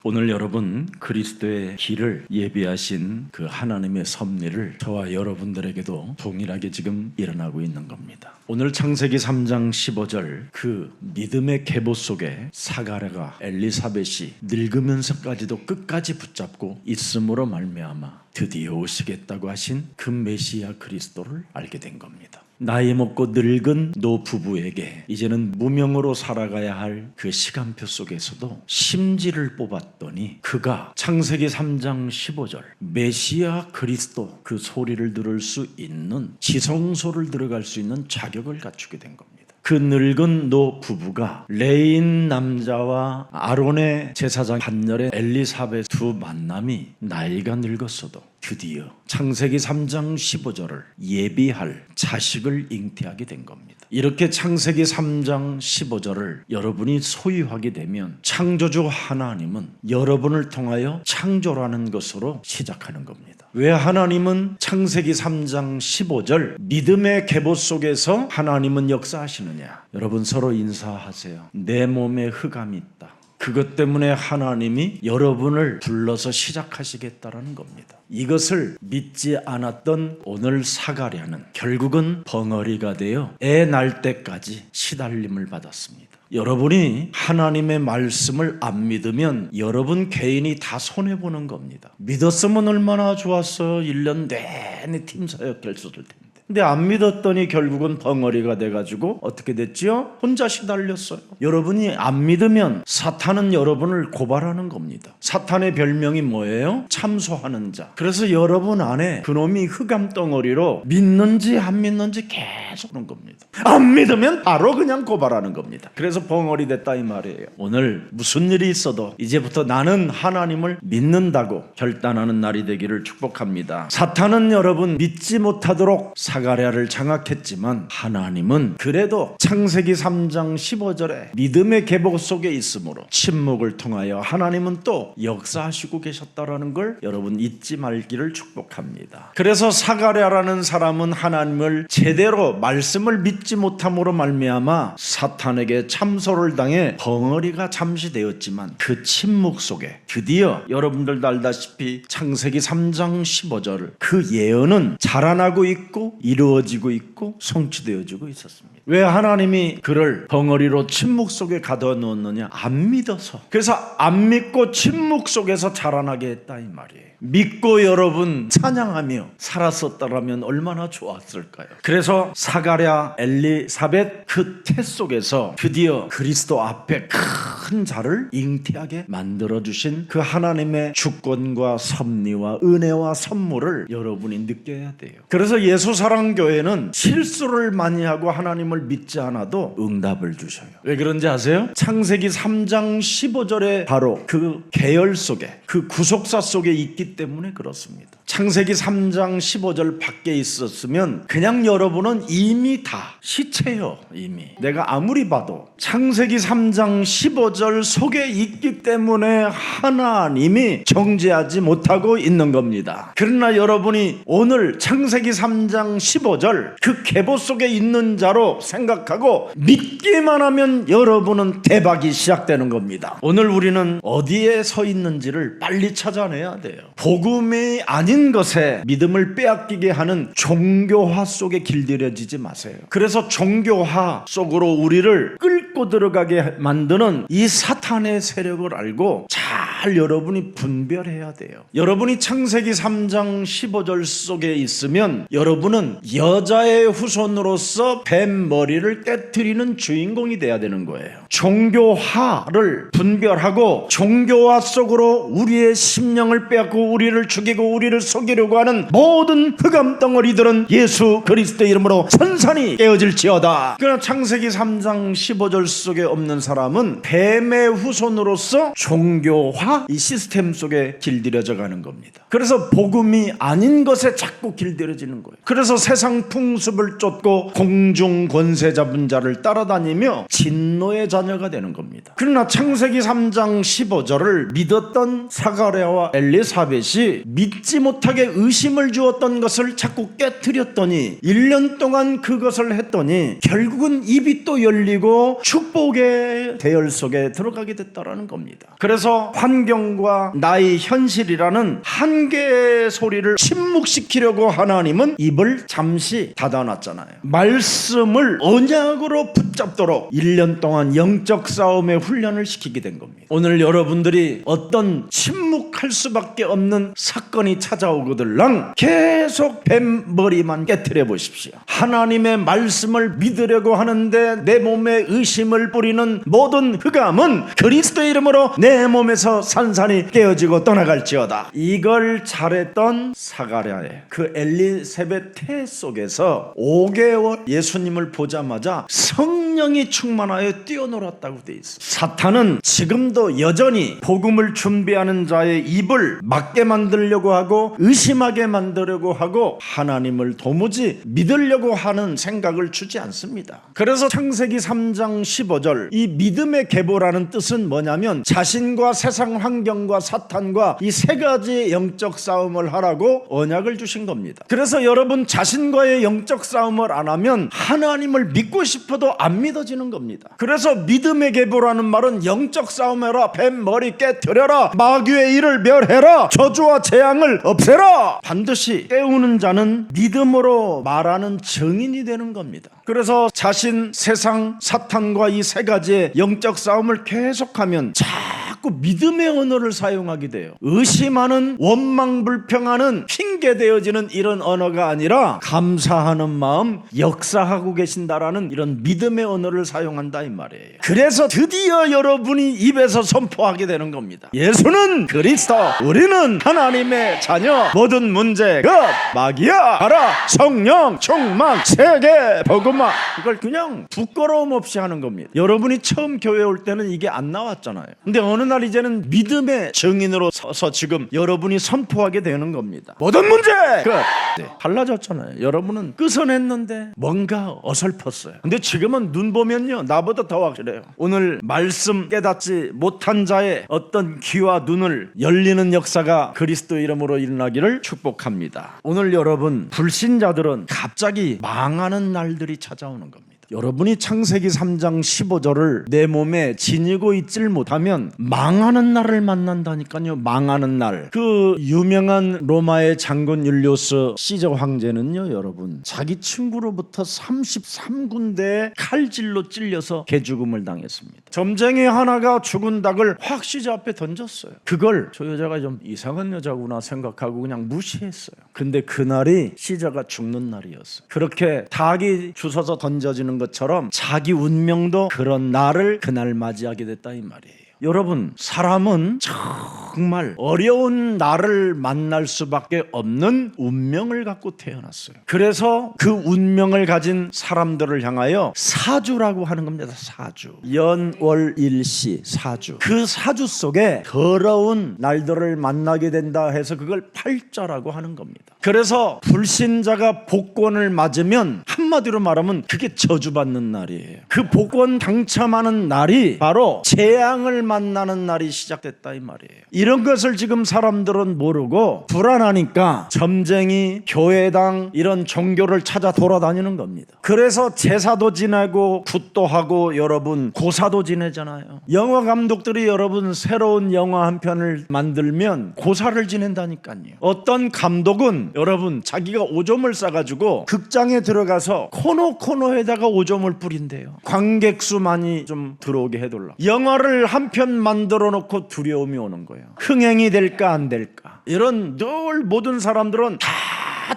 오늘 여러분 그리스도의 길을 예비하신 그 하나님의 섭리를 저와 여러분들에게도 동일하게 지금 일어나고 있는 겁니다. 오늘 창세기 3장 15절 그 믿음의 계보 속에 사가랴가 엘리사벳이 늙으면서까지도 끝까지 붙잡고 있음으로 말미암아 드디어 오시겠다고 하신 그 메시아 그리스도를 알게 된 겁니다. 나이 먹고 늙은 노 부부에게 이제는 무명으로 살아가야 할 그 시간표 속에서도 심지를 뽑았더니 그가 창세기 3장 15절 메시아 그리스도 그 소리를 들을 수 있는 지성소를 들어갈 수 있는 자격을 갖추게 된 겁니다. 그 늙은 노 부부가 레인 남자와 아론의 제사장 한열의 엘리사벳 두 만남이 나이가 늙었어도 드디어 창세기 3장 15절을 예비할 자식을 잉태하게 된 겁니다. 이렇게 창세기 3장 15절을 여러분이 소유하게 되면 창조주 하나님은 여러분을 통하여 창조라는 것으로 시작하는 겁니다. 왜 하나님은 창세기 3장 15절 믿음의 계보 속에서 하나님은 역사하시느냐? 여러분 서로 인사하세요. 내 몸에 흑암이 있다. 그것 때문에 하나님이 여러분을 불러서 시작하시겠다라는 겁니다. 이것을 믿지 않았던 오늘 사가랴는 결국은 벙어리가 되어 애 낳을 때까지 시달림을 받았습니다. 여러분이 하나님의 말씀을 안 믿으면 여러분 개인이 다 손해보는 겁니다. 믿었으면 얼마나 좋았어. 1년 내내 팀사역 했을 텐데. 근데 안 믿었더니 결국은 벙어리가 돼가지고 어떻게 됐지요? 혼자 시달렸어요. 여러분이 안 믿으면 사탄은 여러분을 고발하는 겁니다. 사탄의 별명이 뭐예요? 참소하는 자. 그래서 여러분 안에 그놈이 흑암 덩어리로 믿는지 안 믿는지 계속 하는 겁니다. 안 믿으면 바로 그냥 고발하는 겁니다. 그래서 벙어리 됐다 이 말이에요. 오늘 무슨 일이 있어도 이제부터 나는 하나님을 믿는다고 결단하는 날이 되기를 축복합니다. 사탄은 여러분 믿지 못하도록 사가랴를 장악했지만 하나님은 그래도 창세기 3장 15절에 믿음의 계보 속에 있으므로 침묵을 통하여 하나님은 또 역사하시고 계셨다라는 걸 여러분 잊지 말기를 축복합니다. 그래서 사가랴라는 사람은 하나님을 제대로 말씀을 믿지 못함으로 말미암아 사탄에게 참소를 당해 벙어리가 잠시 되었지만 그 침묵 속에 드디어 여러분들도 알다시피 창세기 3장 15절 그 예언은 자라나고 있고 이루어지고 있고 성취되어지고 있었습니다. 왜 하나님이 그를 벙어리로 침묵 속에 가둬놓느냐? 안 믿어서. 그래서 안 믿고 침묵 속에서 자라나게 했다 이 말이에요. 믿고 여러분 찬양하며 살았었다라면 얼마나 좋았을까요? 그래서 사가랴 엘리사벳 그 태 속에서 드디어 그리스도 앞에 큰 자를 잉태하게 만들어주신 그 하나님의 주권과 섭리와 은혜와 선물을 여러분이 느껴야 돼요. 그래서 예수사랑교회는 실수를 많이 하고 하나님을 믿지 않아도 응답을 주셔요. 왜 그런지 아세요? 창세기 3장 15절에 바로 그 계열 속에 그 구속사 속에 있기 때문에 그렇습니다. 창세기 3장 15절 밖에 있었으면 그냥 여러분은 이미 다 시체요. 이미 내가 아무리 봐도 창세기 3장 15절 속에 있기 때문에 하나님이 정죄하지 못하고 있는 겁니다. 그러나 여러분이 오늘 창세기 3장 15절 그 계보 속에 있는 자로 생각하고 믿기만 하면 여러분은 대박이 시작되는 겁니다. 오늘 우리는 어디에 서 있는지를 빨리 찾아내야 돼요. 복음이 아닌 것에 믿음을 빼앗기게 하는 종교화 속에 길들여지지 마세요. 그래서 종교화 속으로 우리를 끌고 들어가게 만드는 이 사탄의 세력을 알고 잘 여러분이 분별해야 돼요. 여러분이 창세기 3장 15절 속에 있으면 여러분은 여자의 후손으로서 뱀 머리를 깨트리는 주인공이 돼야 되는 거예요. 종교화를 분별하고 종교화 속으로 우리의 심령을 빼앗고 우리를 죽이고 우리를 속이려고 하는 모든 흑암 덩어리들은 예수 그리스도의 이름으로 선산이 깨어질지어다. 그러나 창세기 3장 15절 속에 없는 사람은 뱀의 후손으로서 종교화 이 시스템 속에 길들여져 가는 겁니다. 그래서 복음이 아닌 것에 자꾸 길들여지는 거예요. 그래서 세상 풍습을 쫓고 공중 권세 잡은 자를 따라다니며 진노의 자녀가 되는 겁니다. 그러나 창세기 3장 15절을 믿었던 사가랴와 엘리사벳이 믿지 못하게 의심을 주었던 것을 자꾸 깨트렸더니 1년 동안 그것을 했더니 결국은 입이 또 열리고 축복의 대열 속에 들어가게 됐다라는 겁니다. 그래서 환경과 나의 현실이라는 한계의 소리를 침묵시키려고 하나님은 입을 잠시 닫아놨잖아요. 말씀을 언약으로 붙잡도록 1년 동안 영적 싸움의 훈련을 시키게 된 겁니다. 오늘 여러분들이 어떤 침묵할 수밖에 없는 사건이 찾아오거들랑 계속 뱀머리만 깨트려 보십시오. 하나님의 말씀을 믿으려고 하는데 내 몸에 의심을 뿌리는 모든 흑암은 그리스도의 이름으로 내 몸에서 산산이 깨어지고 떠나갈지어다. 이걸 잘했던 사가랴의 그 엘리세벳 태 속에서 5개월 예수님을 보자마자 성령이 충만하여 뛰어놀았다고 돼 있어요. 사탄은 지금도 여전히 복음을 준비하는 자의 입을 막게 만들려고 하고 의심하게 만들려고 하고 하나님을 도무지 믿으려고 하는 생각을 주지 않습니다. 그래서 창세기 3장 15절 이 믿음의 계보라는 뜻은 뭐냐면 자신과 세상 환경과 사탄과 이 세 가지의 영적 싸움을 하라고 언약을 주신 겁니다. 그래서 여러분 자신과의 영적 싸움을 안 하면 하나님을 믿고 싶어도 안 믿어지는 겁니다. 그래서 믿음의 계보라는 말은 영적 싸움해라, 뱀 머리 깨뜨려라, 마귀의 일을 멸해라, 저주와 재앙을 없애라. 반드시 깨우는 자는 믿음으로 말하는 증인이 되는 겁니다. 그래서 자신, 세상, 사탄과 이 세 가지의 영적 싸움을 계속하면 자꾸 믿음의 언어를 사용하게 돼요. 의심하는, 원망불평하는, 핑계대어지는 이런 언어가 아니라 감사하는 마음, 역사하고 계신다라는 이런 믿음의 언어를 사용한다 이 말이에요. 그래서 드디어 여러분이 입에서 선포하게 되는 겁니다. 예수는 그리스도, 우리는 하나님의 자녀, 모든 문제 끝, 마귀야 가라, 성령 충만, 세계 복음화. 이걸 그냥 부끄러움 없이 하는 겁니다. 여러분이 처음 교회 올 때는 이게 안 나왔잖아요. 근데 어느 날 이제는 믿음의 증인으로 서서 지금 여러분이 선포하게 되는 겁니다. 모든 문제 끝. 네, 달라졌잖아요. 여러분은 끄서냈는데 뭔가 어설펐어요. 근데 지금은 눈 보면요 나보다 더 확실해요. 오늘 말씀 깨닫지 못한 자의 어떤 귀와 눈을 열리는 역사가 그리스도 이름으로 일어나기를 축복합니다. 오늘 여러분 불신자들은 갑자기 망하는 날들이 찾아오는 겁니다. 여러분이 창세기 3장 15절을 내 몸에 지니고 있질 못하면 망하는 날을 만난다니까요. 망하는 날. 그 유명한 로마의 장군 율리우스 시저 황제는요 여러분 자기 친구로부터 33군데의 칼질로 찔려서 개죽음을 당했습니다. 점쟁이 하나가 죽은 닭을 확 시저 앞에 던졌어요. 그걸 저 여자가 좀 이상한 여자구나 생각하고 그냥 무시했어요. 근데 그날이 시저가 죽는 날이었어요. 그렇게 닭이 주워서 던져지는 것처럼 자기 운명도 그런 날을 그날 맞이하게 됐다 이 말이에요. 여러분 사람은 정말 어려운 날을 만날 수밖에 없는 운명을 갖고 태어났어요. 그래서 그 운명을 가진 사람들을 향하여 사주라고 하는 겁니다. 사주, 연월일시 사주. 그 사주 속에 더러운 날들을 만나게 된다 해서 그걸 팔자라고 하는 겁니다. 그래서 불신자가 복권을 맞으면 한마디로 말하면 그게 저주받는 날이에요. 그 복권 당첨하는 날이 바로 재앙을 만나는 날이 시작됐다 이 말이에요. 이런 것을 지금 사람들은 모르고 불안하니까 점쟁이, 교회당 이런 종교를 찾아 돌아다니는 겁니다. 그래서 제사도 지내고 굿도 하고 여러분 고사도 지내잖아요. 영화 감독들이 여러분 새로운 영화 한 편을 만들면 고사를 지낸다니까요. 어떤 감독은 여러분 자기가 오줌을 싸가지고 극장에 들어가서 코너에다가 오줌을 뿌린대요. 관객 수 많이 좀 들어오게 해달라. 영화를 한 편 만들어 놓고 두려움이 오는 거예요. 흥행이 될까 안 될까. 이런 늘 모든 사람들은 다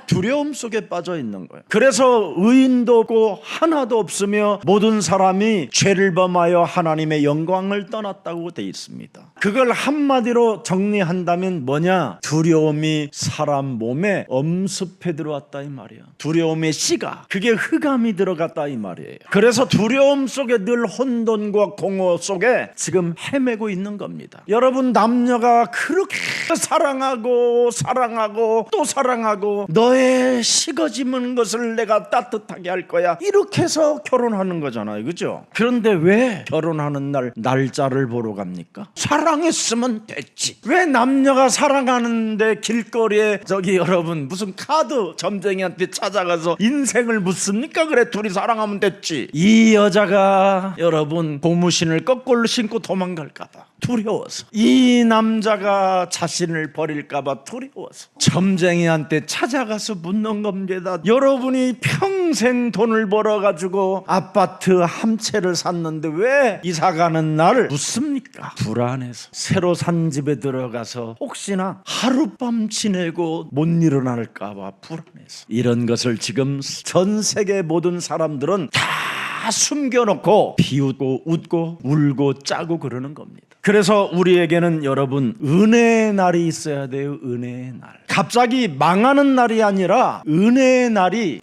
두려움 속에 빠져 있는 거예요. 그래서 의인도 없고 하나도 없으며 모든 사람이 죄를 범하여 하나님의 영광을 떠났다고 돼 있습니다. 그걸 한마디로 정리한다면 뭐냐? 두려움이 사람 몸에 엄습해 들어왔다 이 말이에요. 두려움의 씨가 그게 흑암이 들어갔다 이 말이에요. 그래서 두려움 속에 늘 혼돈과 공허 속에 지금 헤매고 있는 겁니다. 여러분 남녀가 그렇게 사랑하고 사랑하고 또 사랑하고 너의 식어지는 것을 내가 따뜻하게 할 거야, 이렇게 해서 결혼하는 거잖아요, 그죠? 그런데 왜 결혼하는 날 날짜를 보러 갑니까? 사랑했으면 됐지. 왜 남녀가 사랑하는데 길거리에 여러분 무슨 카드 점쟁이한테 찾아가서 인생을 묻습니까? 그래, 둘이 사랑하면 됐지. 이 여자가 여러분 고무신을 거꾸로 신고 도망갈까봐 두려워서, 이 남자가 자신을 버릴까봐 두려워서 점쟁이한테 찾아가서 묻는 겁니다. 여러분이 평생 돈을 벌어가지고 아파트 한 채를 샀는데 왜 이사가는 날을 묻습니까? 불안해서. 새로 산 집에 들어가서 혹시나 하룻밤 지내고 못 일어날까봐 불안해서. 이런 것을 지금 전 세계 모든 사람들은 다 숨겨놓고 비웃고 웃고 울고 짜고 그러는 겁니다. 그래서 우리에게는 여러분 은혜의 날이 있어야 돼요. 은혜의 날. 갑자기 망하는 날이 아니라 은혜의 날이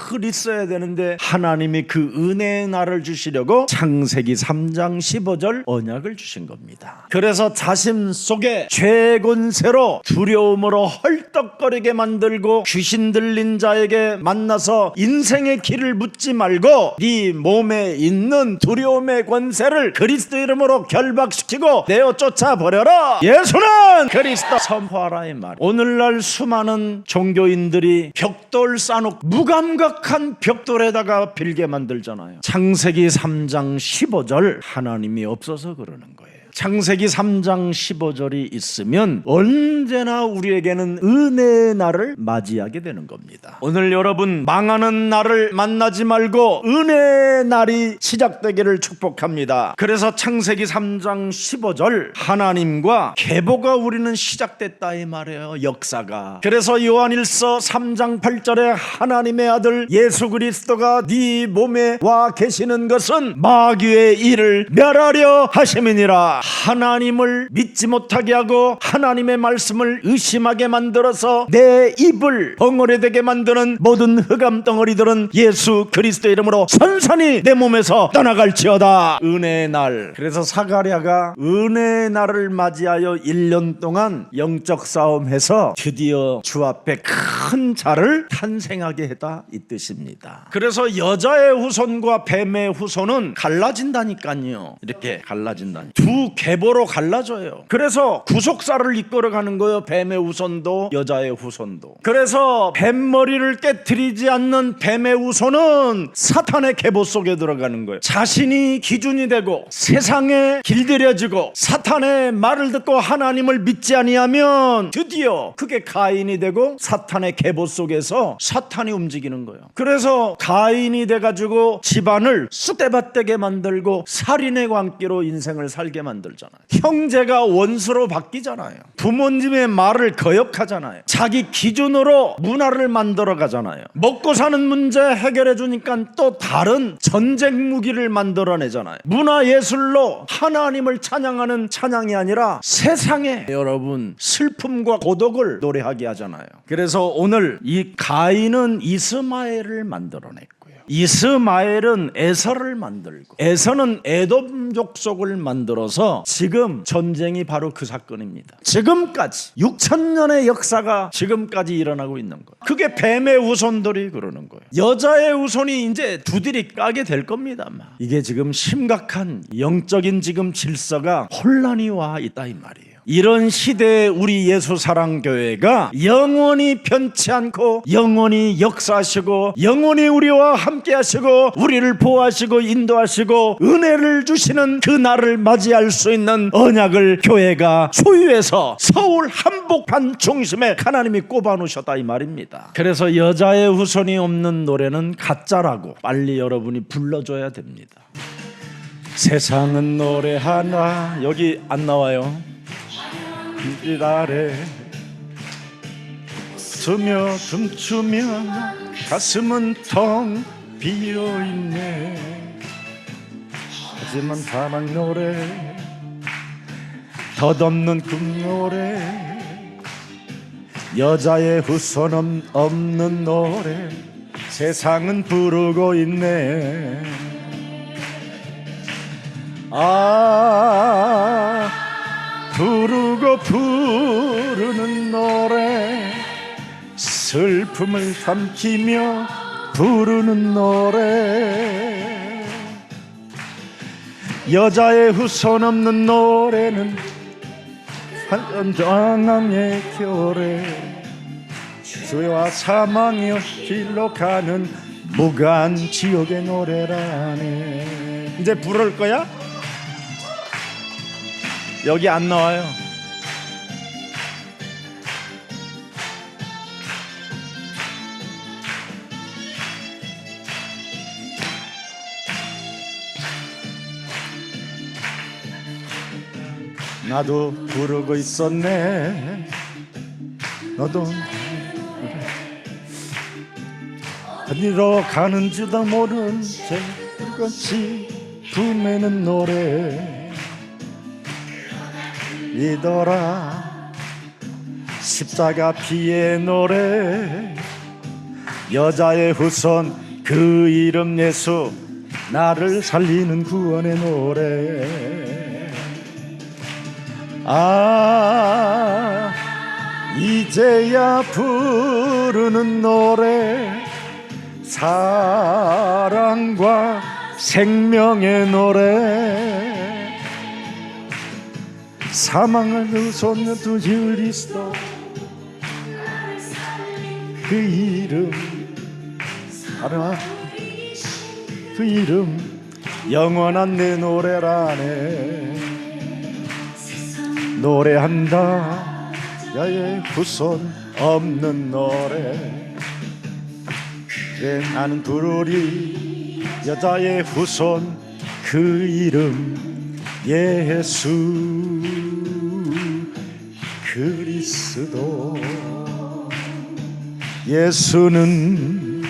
늘 있어야 되는데, 하나님이 그 은혜의 날을 주시려고 창세기 3장 15절 언약을 주신 겁니다. 그래서 자신 속에 죄 권세로 두려움으로 헐떡거리게 만들고 귀신 들린 자에게 만나서 인생의 길을 묻지 말고 네 몸에 있는 두려움의 권세를 그리스도 이름으로 결박시키고 내어 쫓아버려라. 예수는 그리스도 선포하라의 말. 오늘날 수많은 종교인들이 벽돌 쌓아놓고 무감각한 벽돌에다가 빌게 만들잖아요. 창세기 3장 15절 하나님이 없어서 그러는 거예요. 창세기 3장 15절이 있으면 언제나 우리에게는 은혜의 날을 맞이하게 되는 겁니다. 오늘 여러분 망하는 날을 만나지 말고 은혜의 날이 시작되기를 축복합니다. 그래서 창세기 3장 15절 하나님과 계보가 우리는 시작됐다 이 말이에요. 역사가. 그래서 요한일서 3장 8절에 하나님의 아들 예수 그리스도가 네 몸에 와 계시는 것은 마귀의 일을 멸하려 하심이니라. 하나님을 믿지 못하게 하고 하나님의 말씀을 의심하게 만들어서 내 입을 벙어리 되게 만드는 모든 흑암 덩어리들은 예수 그리스도 이름으로 선선히 내 몸에서 떠나갈지어다. 은혜의 날. 그래서 사가랴가 은혜의 날을 맞이하여 1년 동안 영적 싸움해서 드디어 주 앞에 큰 자를 탄생하게 했다 이 뜻입니다. 그래서 여자의 후손과 뱀의 후손은 갈라진다니까요. 이렇게 갈라진다니. 두 계보로 갈라져요. 그래서 구속사를 이끌어가는 거예요. 뱀의 후손도 여자의 후손도. 그래서 뱀머리를 깨트리지 않는 뱀의 후손은 사탄의 계보 속에 들어가는 거예요. 자신이 기준이 되고 세상에 길들여지고 사탄의 말을 듣고 하나님을 믿지 아니하면 드디어 그게 가인이 되고 사탄의 계보 속에서 사탄이 움직이는 거예요. 그래서 가인이 돼가지고 집안을 쑥대밭되게 만들고 살인의 광기로 인생을 살게 만들잖아요. 형제가 원수로 바뀌잖아요. 부모님의 말을 거역하잖아요. 자기 기준으로 문화를 만들어 가잖아요. 먹고 사는 문제 해결해 주니까 또 다른 전쟁 무기를 만들어내잖아요. 문화예술로 하나님을 찬양하는 찬양이 아니라 세상에 여러분 슬픔과 고독을 노래하게 하잖아요. 그래서 오늘 이 가인은 이스마엘을 만들어냈고 이스마엘은 에서를 만들고 에서는 에돔 족속을 만들어서 지금 전쟁이 바로 그 사건입니다. 지금까지 6,000년의 역사가 지금까지 일어나고 있는 거예요. 그게 뱀의 후손들이 그러는 거예요. 여자의 후손이 이제 두들이 까게 될 겁니다. 아마. 이게 지금 심각한 영적인 지금 질서가 혼란이 와 있다 이 말이에요. 이런 시대에 우리 예수사랑교회가 영원히 변치 않고 영원히 역사하시고 영원히 우리와 함께 하시고 우리를 보호하시고 인도하시고 은혜를 주시는 그 날을 맞이할 수 있는 언약을 교회가 소유해서 서울 한복판 중심에 하나님이 꼽아놓으셨다 이 말입니다. 그래서 여자의 후손이 없는 노래는 가짜라고 빨리 여러분이 불러줘야 됩니다. 세상은 노래하나 여기 안 나와요. 빛 아래 웃으며 춤추며 가슴은 텅 비어있네. 하지만 사랑 노래 덧없는 금노래 여자의 후손 없는 노래 세상은 부르고 있네. 부르고 부르는 노래, 슬픔을 삼키며 부르는 노래, 여자의 후손 없는 노래는 한전장의 교래, 죄와 사망의 길로 가는 무간 지옥의 노래라네. 이제 부를 거야? 여기 안 나와요. 나도 부르고 있었네. 너도 어디로 가는지도 모른 채 불같이 품에는 노래, 이더라 십자가 피의 노래, 여자의 후손 그 이름 예수, 나를 살리는 구원의 노래. 아, 이제야 부르는 노래, 사랑과 생명의 노래, 사망을 누솟는 두 그리스도, 그 이름 알아, 그 이름 영원한 내 노래라네. 노래한다 야의 후손 없는 노래, 그래 나는 부르리 여자의 후손 그 이름 예수 그리스도. 예수는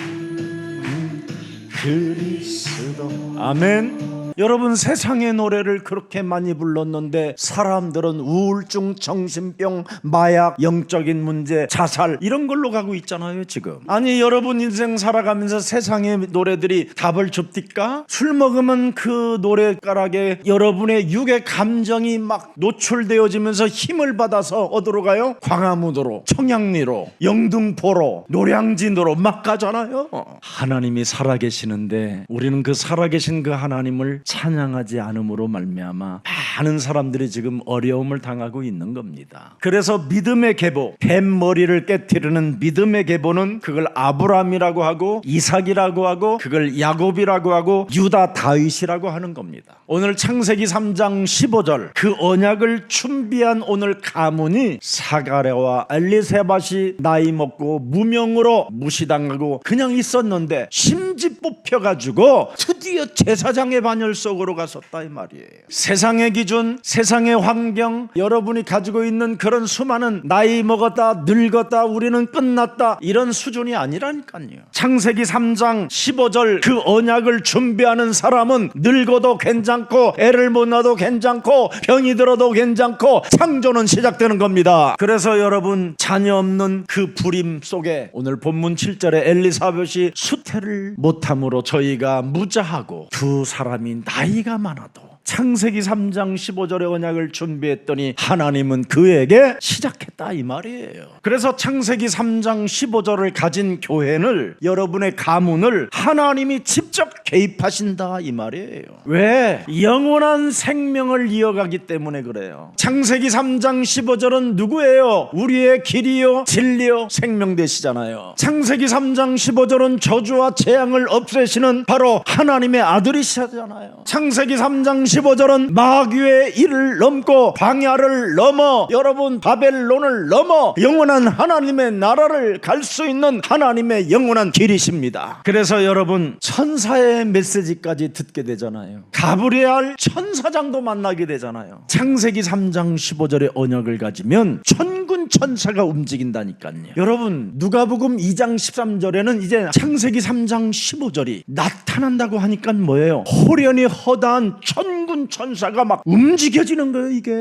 그리스도. 아멘. 여러분, 세상의 노래를 그렇게 많이 불렀는데 사람들은 우울증, 정신병, 마약, 영적인 문제, 자살 이런 걸로 가고 있잖아요 지금. 아니 여러분 인생 살아가면서 세상의 노래들이 답을 줍니까? 술 먹으면 그 노래가락에 여러분의 육의 감정이 막 노출되어지면서 힘을 받아서 어디로 가요? 광화문으로, 청량리로, 영등포로, 노량진으로 막 가잖아요. 하나님이 살아계시는데 우리는 그 살아계신 그 하나님을 찬양하지 않음으로 말미암아 많은 사람들이 지금 어려움을 당하고 있는 겁니다. 그래서 믿음의 계보, 뱀머리를 깨트리는 믿음의 계보는 그걸 아브라함이라고 하고 이삭이라고 하고 그걸 야곱이라고 하고 유다 다윗이라고 하는 겁니다. 오늘 창세기 3장 15절 그 언약을 준비한 오늘 가문이 사가랴와 엘리세밧이 나이 먹고 무명으로 무시당하고 그냥 있었는데 심지 뽑혀가지고 드디어 제사장의 반열 속으로 갔었다 이 말이에요. 세상의 기준, 세상의 환경, 여러분이 가지고 있는 그런 수많은 나이 먹었다, 늙었다, 우리는 끝났다 이런 수준이 아니라니까요. 창세기 3장 15절 그 언약을 준비하는 사람은 늙어도 괜찮고 애를 못 낳아도 괜찮고 병이 들어도 괜찮고 창조는 시작되는 겁니다. 그래서 여러분 자녀 없는 그 불임 속에 오늘 본문 7절에 엘리사벳이 수태를 못함으로 저희가 무자하고 두 사람이 나이가 많아도 창세기 3장 15절의 언약을 준비했더니 하나님은 그에게 시작했다 이 말이에요. 그래서 창세기 3장 15절을 가진 교회를, 여러분의 가문을 하나님이 직접 개입하신다 이 말이에요. 왜? 영원한 생명을 이어가기 때문에 그래요. 창세기 3장 15절은 누구예요? 우리의 길이요 진리요 생명 되시잖아요. 창세기 3장 15절은 저주와 재앙을 없애시는 바로 하나님의 아들이시잖아요. 창세기 3장 15절은 마귀의 일을 넘고 광야를 넘어 여러분 바벨론을 넘어 영원한 하나님의 나라를 갈 수 있는 하나님의 영원한 길이십니다. 그래서 여러분 천사의 메시지까지 듣게 되잖아요. 가브리엘 천사장도 만나게 되잖아요. 창세기 3장 15절의 언약을 가지면 천군 천사가 움직인다니까요. 여러분 누가복음 2장 13절에는 이제 창세기 3장 15절이 나타난다고 하니까 뭐예요? 호련히 허다한 천군 천사가 막 움직여지는 거예요. 이게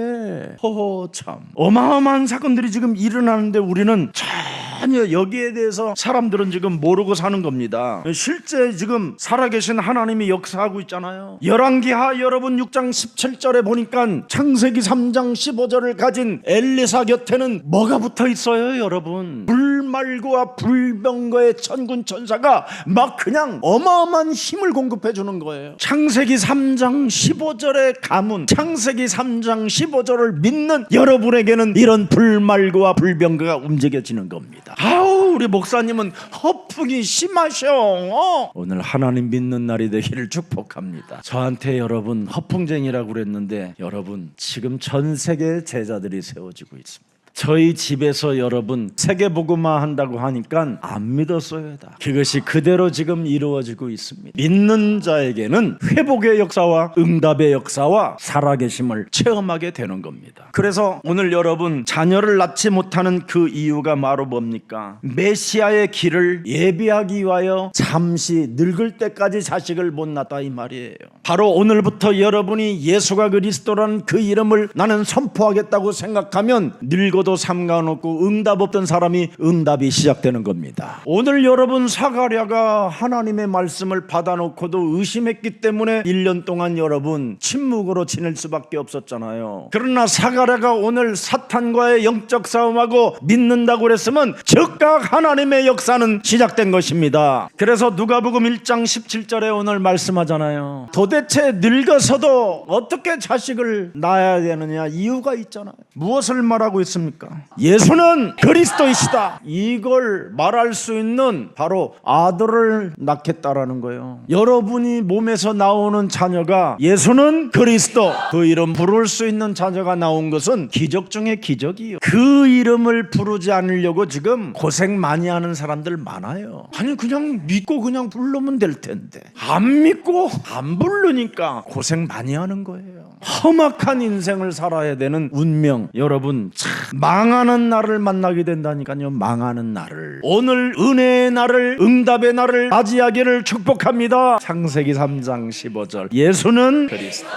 허허 참 어마어마한 사건들이 지금 일어나는데 우리는 전혀 여기에 대해서 사람들은 지금 모르고 사는 겁니다. 실제 지금 살아계신 하나님이 역사하고 있잖아요. 열왕기하 여러분 6장 17절에 보니까 창세기 3장 15절을 가진 엘리사 곁에는 뭐가 붙어 있어요, 여러분? 불말고와 불병거의 천군 천사가 막 그냥 어마어마한 힘을 공급해 주는 거예요. 창세기 3장 15절의 가문, 창세기 3장 15절을 믿는 여러분에게는 이런 불말고와 불병거가 움직여지는 겁니다. 아우, 우리 목사님은 허풍이 심하셔. 오늘 하나님 믿는 날이 되기를 축복합니다. 저한테 여러분 허풍쟁이라고 그랬는데 여러분 지금 전 세계 제자들이 세워지고 있습니다. 저희 집에서 여러분 세계복음화 한다고 하니까 안 믿었어요. 다 그것이 그대로 지금 이루어지고 있습니다. 믿는 자에게는 회복의 역사와 응답의 역사와 살아계심을 체험하게 되는 겁니다. 그래서 오늘 여러분 자녀를 낳지 못하는 그 이유가 바로 뭡니까? 메시아의 길을 예비하기 위하여 잠시 늙을 때까지 자식을 못 낳았다 이 말이에요. 바로 오늘부터 여러분이 예수가 그리스도라는 그 이름을 나는 선포하겠다고 생각하면 늙어도 상관없고 응답 없던 사람이 응답이 시작되는 겁니다. 오늘 여러분 사가랴가 하나님의 말씀을 받아놓고도 의심했기 때문에 1년 동안 여러분 침묵으로 지낼 수밖에 없었잖아요. 그러나 사가랴가 오늘 사탄과의 영적 싸움하고 믿는다고 그랬으면 즉각 하나님의 역사는 시작된 것입니다. 그래서 누가복음 1장 17절에 오늘 말씀하잖아요. 도대체 늙어서도 어떻게 자식을 낳아야 되느냐 이유가 있잖아요. 무엇을 말하고 있습니까? 예수는 그리스도이시다. 이걸 말할 수 있는 바로 아들을 낳겠다라는 거예요. 여러분이 몸에서 나오는 자녀가 예수는 그리스도 그 이름 부를 수 있는 자녀가 나온 것은 기적 중에 기적이에요. 그 이름을 부르지 않으려고 지금 고생 많이 하는 사람들 많아요. 아니 그냥 믿고 그냥 부르면 될 텐데 안 믿고 안 부르니까 고생 많이 하는 거예요. 험악한 인생을 살아야 되는 운명, 여러분 참 망하는 날을 만나게 된다니까요. 망하는 날을, 오늘 은혜의 날을, 응답의 날을 맞이하기를 축복합니다. 창세기 3장 15절 예수는 그리스도,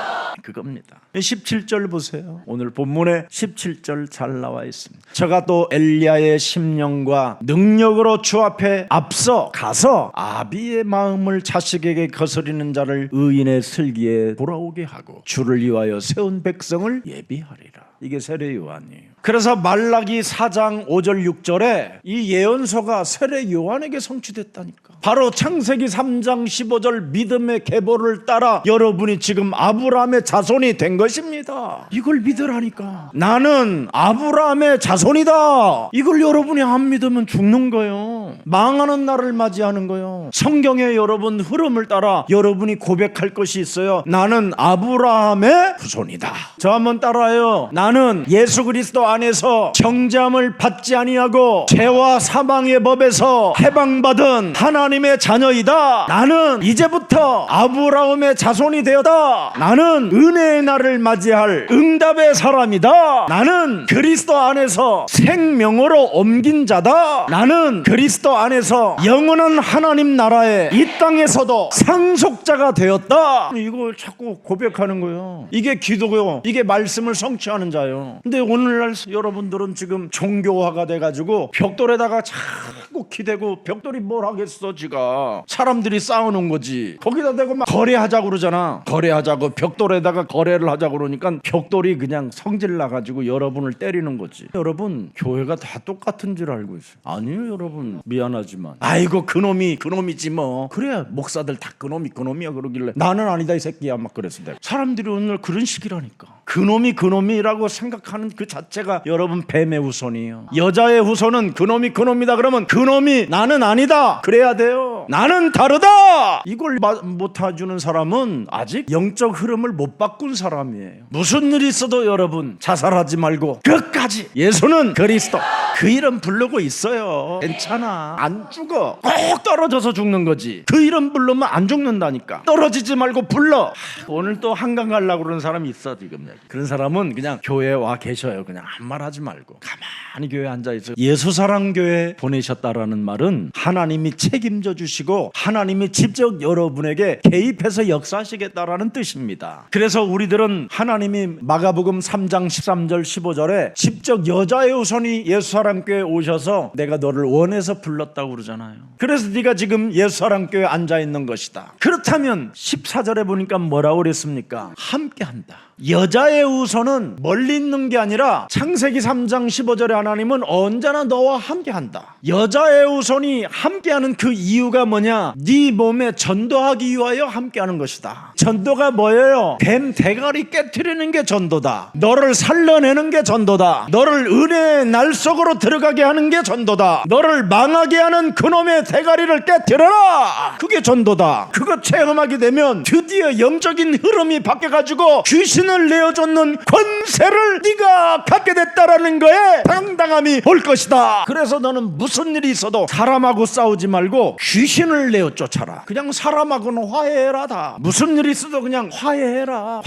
그겁니다. 17절 보세요. 오늘 본문에 17절 잘 나와 있습니다. 저가 또 엘리야의 심령과 능력으로 주 앞에 앞서 가서 아비의 마음을 자식에게 거스리는 자를 의인의 슬기에 돌아오게 하고 주를 위하여 세운 백성을 예비하리라. 이게 세례 요한이에요. 그래서 말라기 4장 5절 6절에 이 예언서가 세례 요한에게 성취됐다니까. 바로 창세기 3장 15절 믿음의 계보를 따라 여러분이 지금 아브라함의 자손이 된 것입니다. 이걸 믿으라니까. 나는 아브라함의 자손이다. 이걸 여러분이 안 믿으면 죽는 거예요. 망하는 날을 맞이하는 거예요. 성경의 여러분 흐름을 따라 여러분이 고백할 것이 있어요. 나는 아브라함의 후손이다. 저 한번 따라해요. 나는 예수 그리스도 안에서 정죄함을 받지 아니하고 죄와 사망의 법에서 해방받은 하나님의 자녀이다. 나는 이제부터 아브라함의 자손이 되었다. 나는 은혜의 날을 맞이할 응답의 사람이다. 나는 그리스도 안에서 생명으로 옮긴 자다. 나는 그리스도 안에서 영원한 하나님 나라의 이 땅에서도 상속자가 되었다. 이걸 자꾸 고백하는 거예요. 이게 기도고요. 이게 말씀을 성취하는 자예요. 근데 오늘날 여러분들은 지금 종교화가 돼가지고 벽돌에다가 자꾸 기대고, 벽돌이 뭘 하겠어 지가. 사람들이 쌓아놓은 거지. 거기다 대고 막 거래하자고 그러잖아. 거래하자고 벽돌에다가 거래를 하자고 그러니까 벽돌이 그냥 성질 나가지고 여러분을 때리는 거지. 여러분 교회가 다 똑같은 줄 알고 있어요. 아니요 여러분, 미안하지만 아이고 그놈이지 뭐. 그래 목사들 다 그놈이야 그러길래 나는 아니다 이 새끼야 막 그랬어. 내가. 사람들이 오늘 그런 식이라니까. 그놈이라고 생각하는 그 자체가 여러분 뱀의 후손이에요. 여자의 후손은 그놈이다 그러면 그놈이 나는 아니다 그래야 돼요. 나는 다르다 이걸 못 해주는 사람은 아직 영적 흐름을 못 바꾼 사람이에요. 무슨 일이 있어도 여러분 자살하지 말고 끝까지 예수는 그리스도 그 이름 부르고 있어요. 괜찮아. 안 죽어. 꼭 떨어져서 죽는 거지. 그 이름 부르면 안 죽는다니까. 떨어지지 말고 불러. 오늘 또 한강 가려고 그러는 사람이 있어 지금. 그런 사람은 그냥 교회에 와 계셔요. 그냥 한 말 하지 말고 가만히 교회에 앉아있어요. 예수사랑교회 보내셨다라는 말은 하나님이 책임져 주시고 하나님이 직접 여러분에게 개입해서 역사하시겠다라는 뜻입니다. 그래서 우리들은 하나님이 마가복음 3장 13절 15절에 직접 여자의 후손이 예수사랑 예수사랑교회 오셔서 내가 너를 원해서 불렀다고 그러잖아요. 그래서 네가 지금 예수사랑교회에 앉아있는 것이다. 그렇다면 14절에 보니까 뭐라고 그랬습니까? 함께한다. 여자의 우선은 멀리 있는 게 아니라 창세기 3장 15절에 하나님은 언제나 너와 함께한다. 여자의 우선이 함께하는 그 이유가 뭐냐? 네 몸에 전도하기 위하여 함께하는 것이다. 전도가 뭐예요? 뱀 대가리 깨트리는 게 전도다. 너를 살려내는 게 전도다. 너를 은혜의 날 속으로 들어가게 하는 게 전도다. 너를 망하게 하는 그놈의 대가리를 깨트려라. 그게 전도다. 그거 체험하게 되면 드디어 영적인 흐름이 바뀌어가지고 귀신을 내어쫓는 권세를 네가 갖게 됐다라는 거에 당당함이 올 것이다. 그래서 너는 무슨 일이 있어도 사람하고 싸우지 말고 귀신을 내어쫓아라. 그냥 사람하고는 화해해라. 다 무슨 일이 있어도 그냥 화해해라.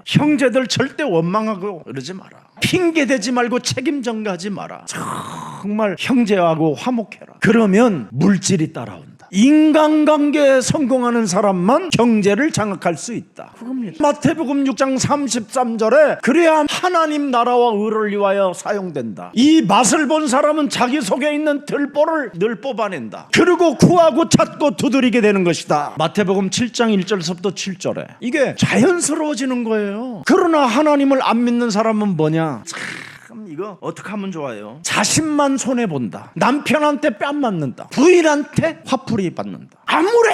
형제들 절대 원망하고 그러지 마라. 핑계 대지 말고 책임 전가하지 마라. 정말 형제하고 화목해라. 그러면 물질이 따라온다. 인간관계에 성공하는 사람만 경제를 장악할 수 있다. 그겁니다. 마태복음 6장 33절에 그래야 하나님 나라와 의를 위하여 사용된다. 이 맛을 본 사람은 자기 속에 있는 들보를 늘 뽑아낸다. 그리고 구하고 찾고 두드리게 되는 것이다. 마태복음 7장 1절서부터 7절에 이게 자연스러워지는 거예요. 그러나 하나님을 안 믿는 사람은 뭐냐? 이거 어떻게 하면 좋아요? 자신만 손해본다. 남편한테 뺨 맞는다. 부인한테 화풀이 받는다. 아무리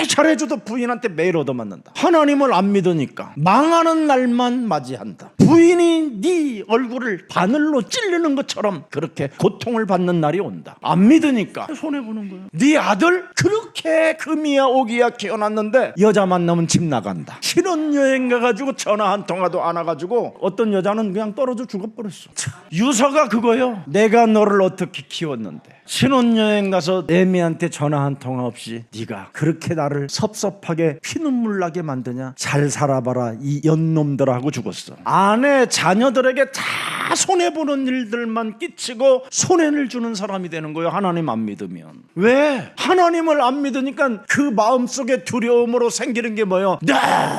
잘해줘도 부인한테 매일 얻어맞는다. 하나님을 안 믿으니까 망하는 날만 맞이한다. 부인이 네 얼굴을 바늘로 찔르는 것처럼 그렇게 고통을 받는 날이 온다. 안 믿으니까 손해보는 거야. 네 아들 그렇게 금이야 오기야 키워놨는데 여자 만나면 집 나간다. 신혼여행 가가지고 전화 한 통화도 안 와가지고 어떤 여자는 그냥 떨어져 죽어버렸어. 유서가 그거요. 내가 너를 어떻게 키웠는데 신혼여행 가서 애미한테 전화 한 통화 없이 네가 그렇게 나를 섭섭하게 피눈물 나게 만드냐? 잘 살아봐라 이 연놈들아 하고 죽었어. 아내 자녀들에게 다 손해보는 일들만 끼치고 손해를 주는 사람이 되는 거예요. 하나님 안 믿으면. 왜? 하나님을 안 믿으니까 그 마음속에 두려움으로 생기는 게 뭐예요?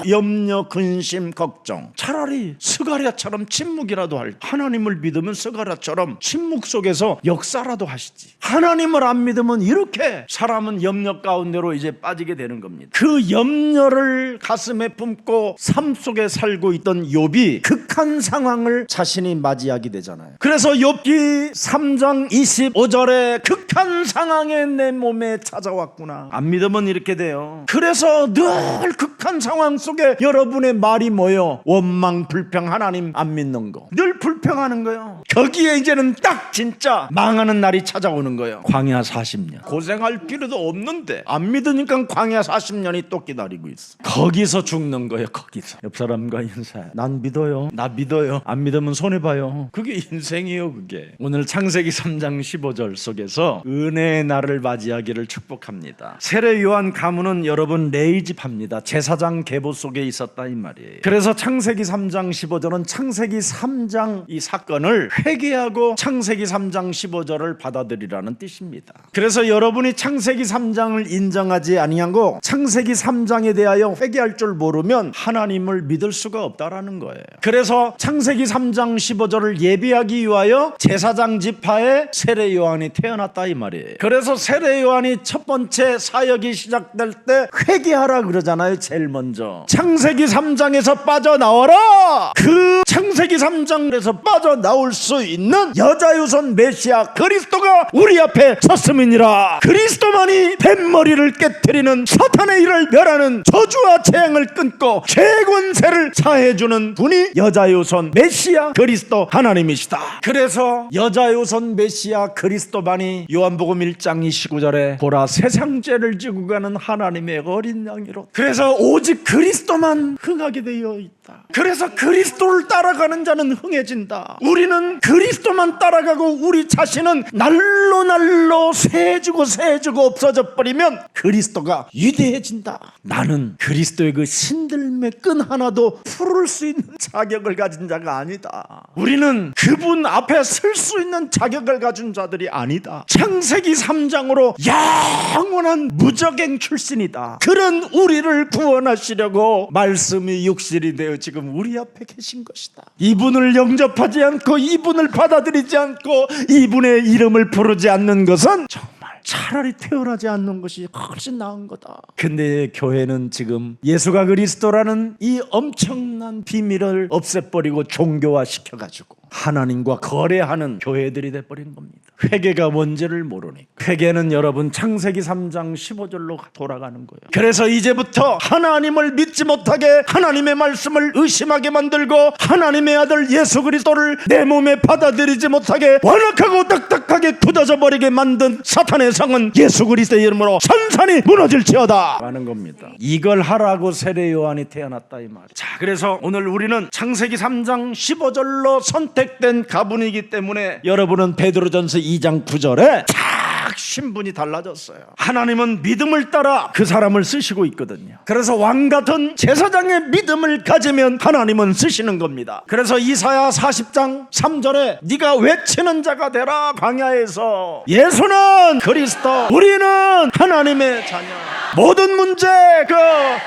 염려, 근심, 걱정. 차라리 스가랴처럼 침묵이라도 할. 하나님을 믿으면 스가랴처럼 침묵 속에서 역사라도 하시지. 하나님을 안 믿으면 이렇게 사람은 염려 가운데로 이제 빠지게 되는 겁니다. 그 염려를 가슴에 품고 삶 속에 살고 있던 욥이 극한 상황을 자신이 맞이하게 되잖아요. 그래서 욥기 3장 25절에 극한 상황에 내 몸에 찾아왔구나. 안 믿으면 이렇게 돼요. 그래서 늘 극한 상황 속에 여러분의 말이 뭐예요? 원망, 불평, 하나님 안 믿는 거. 늘 불평하는 거예요. 거기에 이제는 딱 진짜 망하는 날이 찾아오는 거예요. 광야 40년 고생할 필요도 없는데 안 믿으니까 광야 40년이 또 기다리고 있어. 거기서 죽는 거예요. 거기서. 옆 사람과 인사해. 난 믿어요. 나 믿어요. 안 믿으면 손해봐요. 그게 인생이에요. 그게. 오늘 창세기 3장 15절 속에서 은혜의 날을 맞이하기를 축복합니다. 세례 요한 가문은 여러분 레이집합니다. 제사장 계보 속에 있었다 이 말이에요. 그래서 창세기 3장 15절은 창세기 3장 이 사건을 회개하고 창세기 3장 15절을 받아들이라는 뜻입니다. 그래서 여러분이 창세기 3장을 인정하지 아니하고 창세기 3장에 대하여 회개할 줄 모르면 하나님을 믿을 수가 없다라는 거예요. 그래서 창세기 3장 15절을 예비하기 위하여 제사장 지파에 세례 요한이 태어났다 이 말이에요. 그래서 세례 요한이 첫 번째 사역이 시작될 때 회개하라 그러잖아요. 제일 먼저 창세기 3장에서 빠져나와라. 그 창세기 3장에서 빠져나올 수 있는 여자유선 메시아 그리스도가 우리 앞에 섰음이니라. 그리스도만이 뱀머리를 깨트리는 사탄의 일을 멸하는 저주와 재앙을 끊고 죄권세를 사해주는 분이 여자유선 메시아 그리스도 하나님이시다. 그래서 여자유선 메시아 그리스도만이 요한복음 1장 29절에 보라 세상 죄를 지고 가는 하나님의 어린 양이로. 그래서 오직 그리스도만 흥하게 되어 있다. 그래서 그리스도를 따라가는 자는 흥해진다. 우리는 그리스도만 따라가고 우리 자신은 날로 세지고 없어져 버리면 그리스도가 위대해진다. 나는 그리스도의 그 신들매 끈 하나도 풀을 수 있는 자격을 가진 자가 아니다. 우리는 그분 앞에 설 수 있는 자격을 가진 자들이 아니다. 창세기 3장으로 영원한 무적행 출신이다. 그런 우리를 구원하시려고 말씀이 육신이 되어 그리스도여 지금 우리 앞에 계신 것이다. 이분을 영접하지 않고 이분을 받아들이지 않고 이분의 이름을 부르지 않는 것은 정말 차라리 태어나지 않는 것이 훨씬 나은 거다. 근데 교회는 지금 예수가 그리스도라는 이 엄청난 비밀을 없애버리고 종교화 시켜가지고 하나님과 거래하는 교회들이 돼버린 겁니다. 회개가 뭔지를 모르니까. 회개는 여러분 창세기 3장 15절로 돌아가는 거예요. 그래서 이제부터 하나님을 믿지 못하게 하나님의 말씀을 의심하게 만들고 하나님의 아들 예수 그리스도를 내 몸에 받아들이지 못하게 완악하고 딱딱하게 굳어져 버리게 만든 사탄의 성은 예수 그리스도의 이름으로 산산이 무너질지어다 하는 겁니다. 이걸 하라고 세례 요한이 태어났다 이 말이에요. 자, 그래서 오늘 우리는 창세기 3장 15절로 선택된 가문이기 때문에 여러분은 베드로전서 2장 9절에 딱 신분이 달라졌어요. 하나님은 믿음을 따라 그 사람을 쓰시고 있거든요. 그래서 왕같은 제사장의 믿음을 가지면 하나님은 쓰시는 겁니다. 그래서 이사야 40장 3절에 네가 외치는 자가 되라 광야에서 예수는 그리스도 우리는 하나님의 자녀 모든 문제 그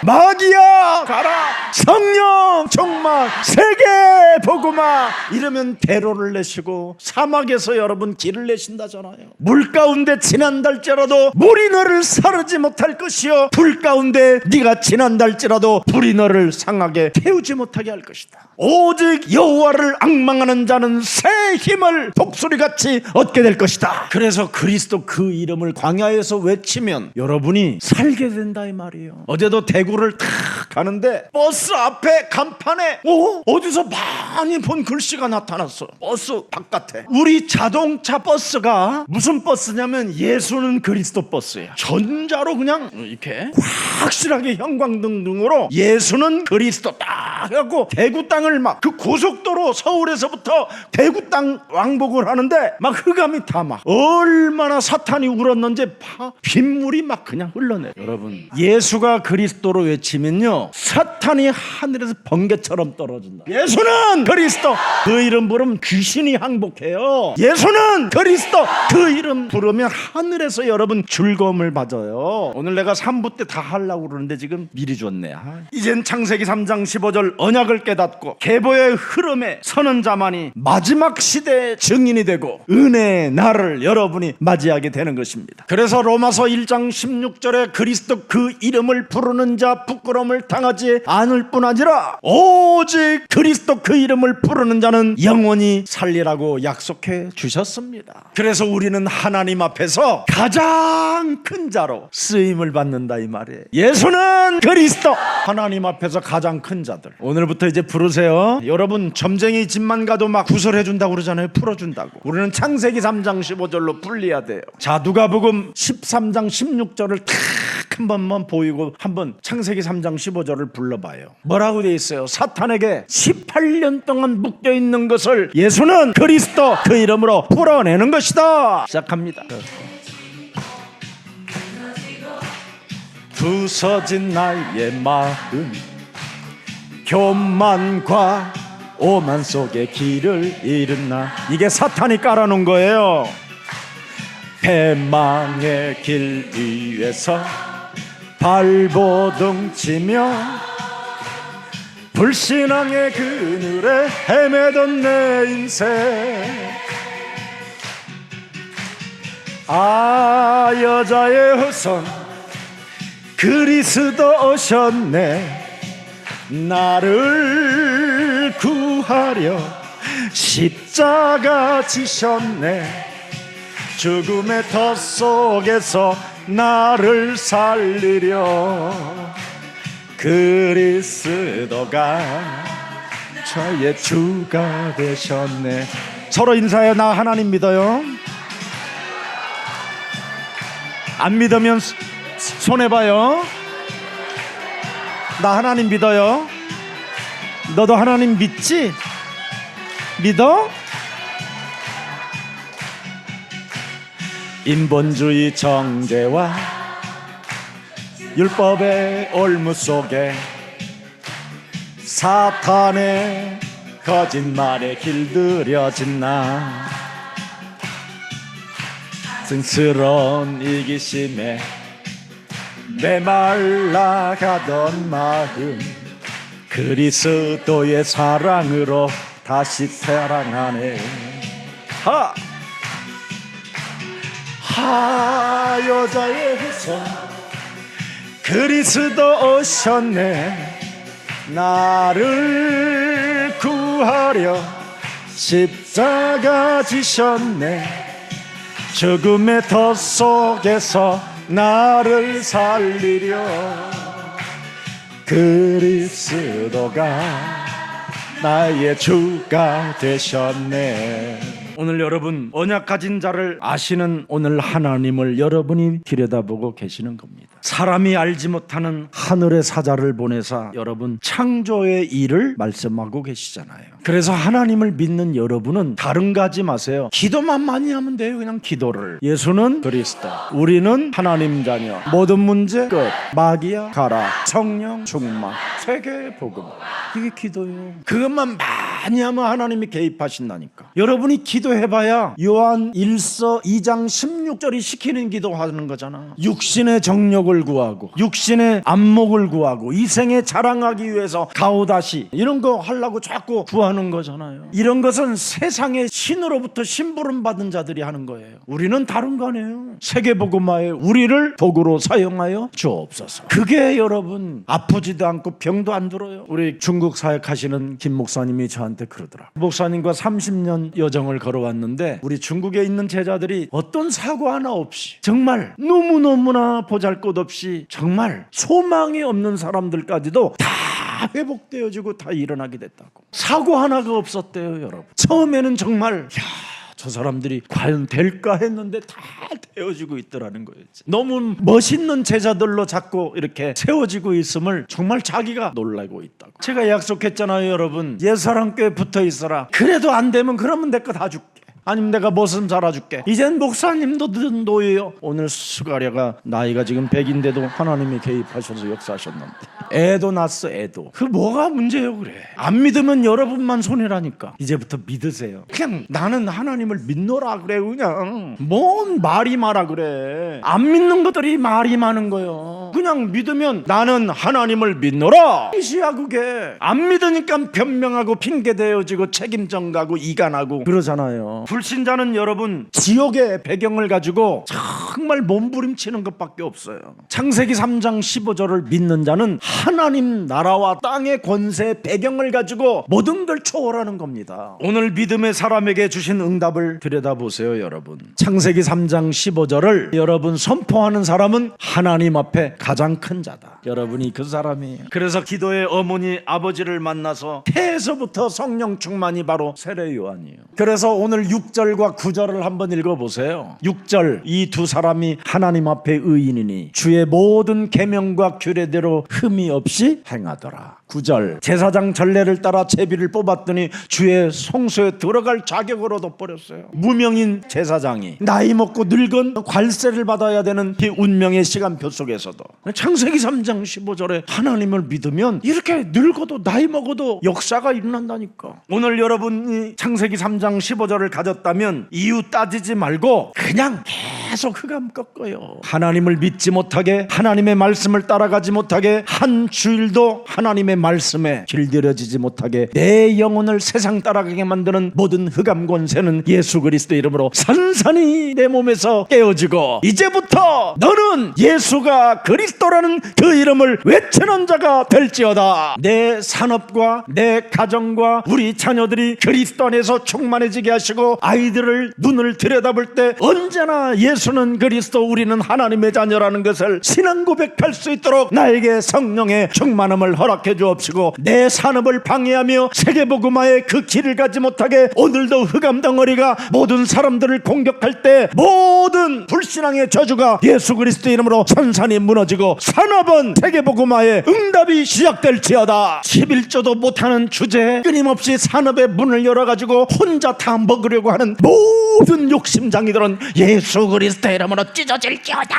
마귀야 가라 성령 종말 세계 복음화 이러면 대로를 내시고 사막에서 여러분 길을 내신다잖아요. 물 가운데 지난달지라도 물이 너를 사르지 못할 것이요 불 가운데 네가 지난달지라도 불이 너를 상하게 태우지 못하게 할 것이다. 오직 여호와를 앙망하는 자는 새 힘을 독수리같이 얻게 될 것이다. 그래서 그리스도 그 이름을 광야에서 외치면 여러분이 살게 된다 이 말이에요. 어제도 대구를 탁 가는데 버스 앞에 간판에 어디서 많이 본 글씨가 나타났어. 버스 바깥에 우리 자동차 버스가 무슨 버스냐면 예수는 그리스도 버스예요. 전자로 그냥 이렇게 확실하게 형광등으로 예수는 그리스도 딱 해갖고 대구 땅을 막 그 고속도로 서울에서부터 대구 땅 왕복을 하는데 막 흑암이 다 막 얼마나 사탄이 울었는지 빗물이 막 그냥 흘러내요. 여러분 예수가 그리스도로 외치면요 사탄이 하늘에서 번개처럼 떨어진다. 예수는 그리스도 그 이름 부르면 귀신이 항복해요. 예수는 그리스도 그 이름 부르면 하늘에서 여러분 즐거움을 받아요. 오늘 내가 3부 때 다 하려고 그러는데 지금 미리 줬네. 이젠 창세기 3장 15절 언약을 깨닫고 계보의 흐름에 서는 자만이 마지막 시대의 증인이 되고 은혜의 날을 여러분이 맞이하게 되는 것입니다. 그래서 로마서 1장 16절에 그리스도 그 이름을 부르는 자 부끄러움을 당하지 않을 뿐 아니라 오직 그리스도 그 이름을 부르는 자는 영원히 살리라고 약속해 주셨습니다. 그래서 우리는 하나님 앞에서 가장 큰 자로 쓰임을 받는다 이 말이에요. 예수는 그리스도 하나님 앞에서 가장 큰 자들 오늘부터 이제 부르세요. 여러분 점쟁이 집만 가도 막 구설해 준다고 그러잖아요. 풀어준다고. 우리는 창세기 3장 15절로 불려야 돼요. 자 누가복음 13장 16절을 탁 한 번만 보이고 한번 창세기 3장 15절을 불러봐요. 뭐라고 돼 있어요? 사탄에게 18년 동안 묶여있는 것을 예수는 그리스도 그 이름으로 풀어내는 것이다. 시작합니다. 부서진 나의 마음 교만과 오만 속에 길을 잃은 이게 사탄이 깔아놓은 거예요. 패망의 길 위에서 발버둥 치며 불신앙의 그늘에 헤매던 내 인생 여자의 후손 그리스도 오셨네 나를 구하려 십자가 지셨네 죽음의 덫 속에서 나를 살리려 그리스도가 저의 주가 되셨네. 서로 인사해. 나 하나님 믿어요. 안 믿으면 손해봐요. 나 하나님 믿어요. 너도 하나님 믿지? 믿어? 인본주의 정죄와 율법의 올무 속에 사탄의 거짓말에 길들여진 나 승스러운 이기심에 메말라가던 마음 그리스도의 사랑으로 다시 사랑하네. 여자의 손 그리스도 오셨네. 나를 구하려 십자가 지셨네. 죽음의 덫 속에서 나를 살리려 그리스도가 나의 주가 되셨네. 오늘 여러분 언약 가진 자를 아시는 오늘 하나님을 여러분이 들여다보고 계시는 겁니다. 사람이 알지 못하는 하늘의 사자를 보내사 여러분 창조의 일을 말씀하고 계시잖아요. 그래서 하나님을 믿는 여러분은 다른 거 하지 마세요. 기도만 많이 하면 돼요. 그냥 기도를. 예수는 그리스도, 우리는 하나님 자녀, 모든 문제 끝, 마귀야 가라, 성령 충만, 세계 복음. 이게 기도예요. 그것만 많이 하면 하나님이 개입하신다니까. 여러분이 기도해봐야 요한 1서 2장 16절이 시키는 기도하는 거잖아. 육신의 정욕을 구하고 육신의 안목을 구하고 이생에 자랑하기 위해서 가오다시 이런 거 하려고 자꾸 구하는 거잖아요. 이런 것은 세상의 신으로부터 심부름 받은 자들이 하는 거예요. 우리는 다른 거네요. 세계복음화에 우리를 도구로 사용하여 주옵소서. 그게 여러분 아프지도 않고 병도 안 들어요. 우리 중국 사역하시는 김 목사님이 저한테 그러더라. 목사님과 30년 여정을 걸어왔는데 우리 중국에 있는 제자들이 어떤 사고 하나 없이 정말 너무너무나 보잘것없이 정말 소망이 없는 사람들까지도 다 회복되어지고 다 일어나게 됐다고. 사고 하나가 없었대요. 여러분 처음에는 정말 저 사람들이 과연 될까 했는데 다 되어지고 있더라는 거예요. 너무 멋있는 제자들로 자꾸 이렇게 세워지고 있음을 정말 자기가 놀라고 있다고. 제가 약속했잖아요. 여러분 옛사랑교회 붙어 있어라. 그래도 안 되면 그러면 내 거 다 줄게. 아니면 내가 무슨 살아줄게. 이젠 목사님도 늦은 노예요. 오늘 수가랴가 나이가 지금 100인데도 하나님이 개입하셔서 역사하셨는데 애도 낳았어. 애도. 그 뭐가 문제예요. 그래 안 믿으면 여러분만 손해라니까. 이제부터 믿으세요. 그냥 나는 하나님을 믿노라 그래. 그냥 뭔 말이 많아 그래. 안 믿는 것들이 말이 많은 거예요. 그냥 믿으면 나는 하나님을 믿노라 이시야. 그게 안 믿으니까 변명하고 핑계대어지고 책임정 가고 이간하고 그러잖아요. 불신자는 여러분 지옥의 배경을 가지고 정말 몸부림치는 것밖에 없어요. 창세기 3장 15절을 믿는 자는 하나님 나라와 땅의 권세 배경을 가지고 모든 걸 초월하는 겁니다. 오늘 믿음의 사람에게 주신 응답을 들여다보세요. 여러분 창세기 3장 15절을 여러분 선포하는 사람은 하나님 앞에 가장 큰 자다. 여러분이 그 사람이에요. 그래서 기도의 어머니 아버지를 만나서 태에서부터 성령 충만이 바로 세례 요한이에요. 그래서 오늘 6절과 9절을 한번 읽어보세요. 6절 이 두 사람이 하나님 앞에 의인이니 주의 모든 계명과 규례대로 흠이 없이 행하더라. 9절 제사장 전례를 따라 제비를 뽑았더니 주의 성소에 들어갈 자격을 얻어버렸어요. 무명인 제사장이 나이 먹고 늙은 관세를 받아야 되는 이 운명의 시간표 속에서도 창세기 3장 15절에 하나님을 믿으면 이렇게 늙어도 나이 먹어도 역사가 일어난다니까. 오늘 여러분이 창세기 3장 15절을 가졌다면 이유 따지지 말고 그냥 계속 흑암 꺾어요. 하나님을 믿지 못하게 하나님의 말씀을 따라가지 못하게 한 주일도 하나님의 말씀에 길들여지지 못하게 내 영혼을 세상 따라가게 만드는 모든 흑암 권세는 예수 그리스도 이름으로 산산이 내 몸에서 깨어지고 이제부터 너는 예수가 그리스도라는 그 이름을 외치는 자가 될지어다. 내 산업과 내 가정과 우리 자녀들이 그리스도 안에서 충만해지게 하시고 아이들을 눈을 들여다볼 때 언제나 예수는 그리스도 우리는 하나님의 자녀라는 것을 신앙 고백할 수 있도록 나에게 성령의 충만함을 허락해 주옵시고 내 산업을 방해하며 세계복음화의 그 길을 가지 못하게 오늘도 흑암 덩어리가 모든 사람들을 공격할 때 모든 불신앙의 저주가 예수 그리스도 이름으로 산산이 무너지고 산업은 세계복음화의 응답이 시작될지어다. 11조도 못하는 주제에 끊임없이 산업의 문을 열어가지고 혼자 다 먹으려고 하는 모든 욕심장이들은 예수 그리스도 그리스도의 이름으로 찢어질지어다.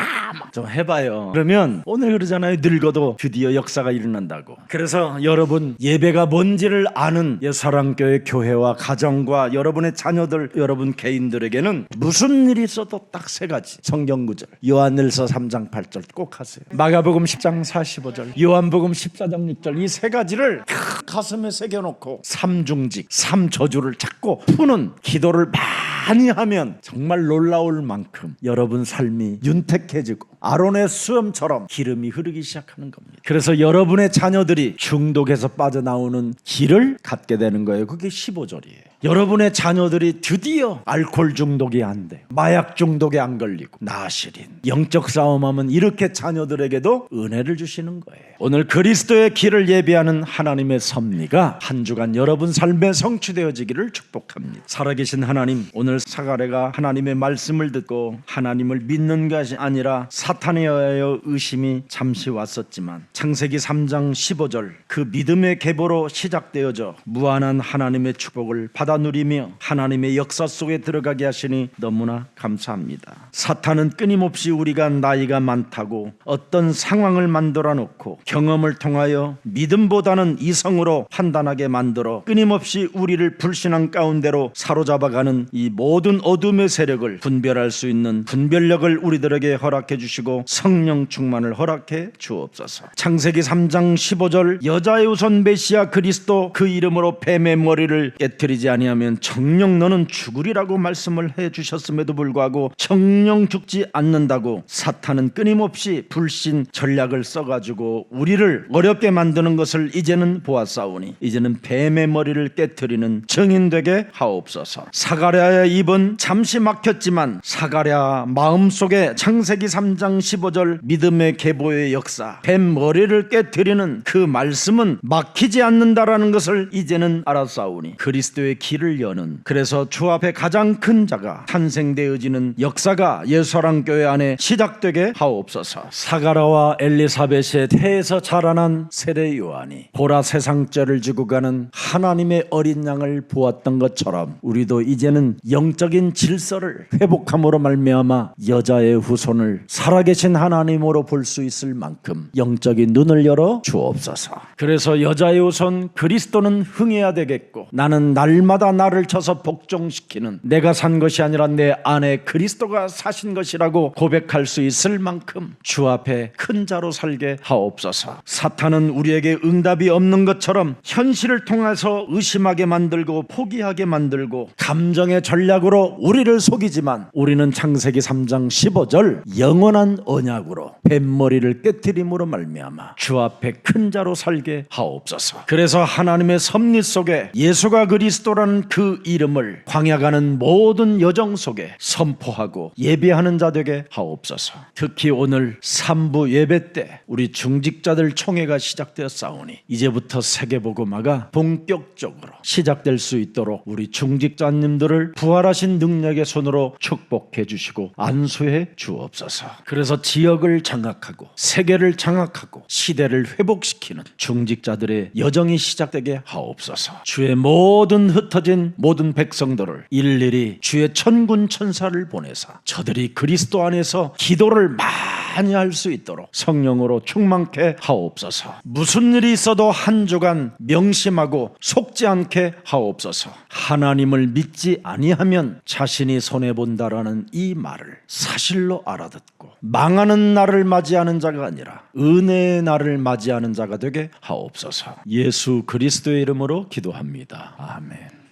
좀 해봐요. 그러면 오늘 그러잖아요. 늙어도 드디어 역사가 일어난다고. 그래서 여러분 예배가 뭔지를 아는 예사랑교회 교회와 가정과 여러분의 자녀들, 여러분 개인들에게는 무슨 일이 있어도 딱 세 가지 성경 구절. 요한일서 3장 8절 꼭 하세요. 마가복음 10장 45절, 요한복음 14장 6절, 이 세 가지를 가슴에 새겨놓고 삼중직, 삼저주를 찾고 푸는 기도를 많이 하면 정말 놀라울 만큼 여러분 삶이 윤택해지고 아론의 수염처럼 기름이 흐르기 시작하는 겁니다. 그래서 여러분의 자녀들이 중독에서 빠져나오는 길을 갖게 되는 거예요. 그게 15절이에요. 여러분의 자녀들이 드디어 알코올 중독이 안 돼, 마약 중독에 안 걸리고 나시린 영적 싸움하면 이렇게 자녀들에게도 은혜를 주시는 거예요. 오늘 그리스도의 길을 예비하는 하나님의 섭리가 한 주간 여러분 삶에 성취되어지기를 축복합니다. 살아계신 하나님, 오늘 사가랴가 하나님의 말씀을 듣고 하나님을 믿는 것이 아니라 사탄에 의하여 의심이 잠시 왔었지만 창세기 3장 15절 그 믿음의 계보로 시작되어져 무한한 하나님의 축복을 받아 누리며 하나님의 역사 속에 들어가게 하시니 너무나 감사합니다. 사탄은 끊임없이 우리가 나이가 많다고 어떤 상황을 만들어 놓고 경험을 통하여 믿음보다는 이성으로 판단하게 만들어 끊임없이 우리를 불신앙 가운데로 사로잡아가는 이 모든 어둠의 세력을 분별할 수 있는 분별력을 우리들에게 허락해 주시고 성령 충만을 허락해 주옵소서. 창세기 3장 15절 여자의 우선 메시아 그리스도 그 이름으로 뱀의 머리를 깨트리지 아니하면 정녕 너는 죽으리라고 말씀을 해 주셨음에도 불구하고 정녕 죽지 않는다고 사탄은 끊임없이 불신 전략을 써가지고 우리를 어렵게 만드는 것을 이제는 보았사오니 이제는 뱀의 머리를 깨트리는 증인되게 하옵소서. 사가랴의 입은 잠시 막혔지만 사가랴 마음속에 창세기 3장 15절 믿음의 계보의 역사, 뱀 머리를 깨트리는 그 말씀은 막히지 않는다라는 것을 이제는 알았사오니 그리스도의 길을 여는, 그래서 주 앞에 가장 큰 자가 탄생되어지는 역사가 예사랑교회 안에 시작되게 하옵소서. 사가랴와 엘리사벳의 태에서 자라난 세례 요한이 보라 세상죄를 지고 가는 하나님의 어린 양을 보았던 것처럼 우리도 이제는 영적인 질서를 회복함으로 말미암아 여자의 후손을 살아계신 하나님으로 볼 수 있을 만큼 영적인 눈을 열어 주옵소서. 그래서 여자의 후손 그리스도는 흥해야 되겠고 나는 날마다 나를 쳐서 복종시키는, 내가 산 것이 아니라 내 안에 그리스도가 사신 것이라고 고백할 수 있을 만큼 주 앞에 큰 자로 살게 하옵소서. 사탄은 우리에게 응답이 없는 것처럼 현실을 통해서 의심하게 만들고 포기하게 만들고 감정의 전략으로 우리를 속이지만 우리는 창세기 3장 15절 영원한 언약으로 뱀머리를 깨트림으로 말미암아 주 앞에 큰 자로 살게 하옵소서. 그래서 하나님의 섭리 속에 예수가 그리스도라는 그 이름을 광야 가는 모든 여정 속에 선포하고 예배하는 자 되게 하옵소서. 특히 오늘 3부 예배 때 우리 중직자들 총회가 시작되었사오니 이제부터 세계복음화가 본격적으로 시작될 수 있도록 우리 중직자님들을 부활하신 능력의 손으로 축복해 주시고 안수해 주옵소서. 그래서 지역을 장악하고 세계를 장악하고 시대를 회복시키는 중직자들의 여정이 시작되게 하옵소서. 주의 모든 흩어진 모든 백성들을 일일이 주의 천군 천사를 보내사 저들이 그리스도 안에서 기도를 많이 할 수 있도록 성령으로 충만케 하옵소서. 무슨 일이 있어도 한 주간 명심하고 속지 않게 하옵소서. 하나님을 믿지 아니하면 자신이 손해본다라는 이 말을 사실로 알아듣고 망하는 날을 맞이하는 자가 아니라 은혜의 날을 맞이하는 자가 되게 하옵소서. 예수 그리스도의 이름으로 기도합니다. 아멘.